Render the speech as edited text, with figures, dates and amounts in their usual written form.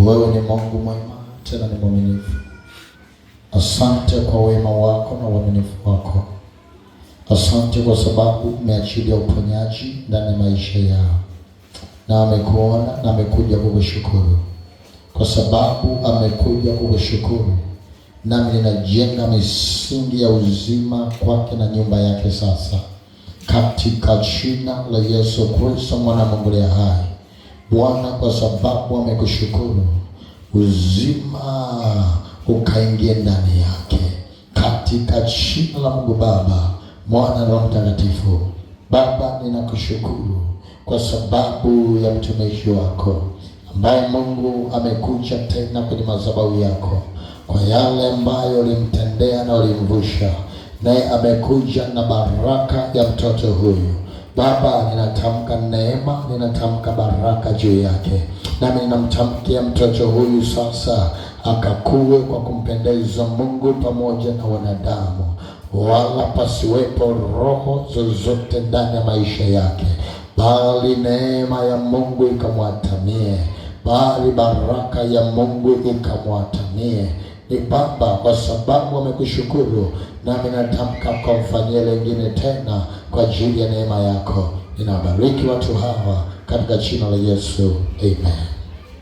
Wewe ni Mungu mwema, tena ni mwaminifu. Asante kwa wema wako na uaminifu wako. Asante kwa sababu umeachilia uponyaji ndani ya maisha yao, na amekuona na amekuja kukushukuru. Kwa sababu amekuja kukushukuru, nami ninajenga misingi ya uzima kwake na nyumba yake sasa, katika jina la Yesu Kristo, mwana Mungu aliye hai. Bwana, kwa sababu amekushukuru, uzima ukaingie ndani yake, katika jina la Mungu Baba, Mwana na Roho Mtakatifu. Baba, ninakushukuru kwa sababu ya mtumishi wako ambaye Mungu amekuja tena kwenye madhabahu yako, kwa yale ambayo ulimtendea na ulimvusha, naye amekuja na baraka ya mtoto huyu. Baba, ninatamka neema, ninatamka baraka juu yake, nami ninamtamkia mtoto huyu sasa akakue kwa kumpendeza Mungu pamoja na wanadamu, wala pasiwepo roho zozote ndani ya maisha yake, bali neema ya Mungu ikamwatamie, bali baraka ya Mungu ikamwatamie. Ni Baba, kwa sababu amekushukuru, nami natamka kumfanyia lingine tena kwa ajili ya neema yako. Ninabariki watu hawa katika jina la Yesu, amen.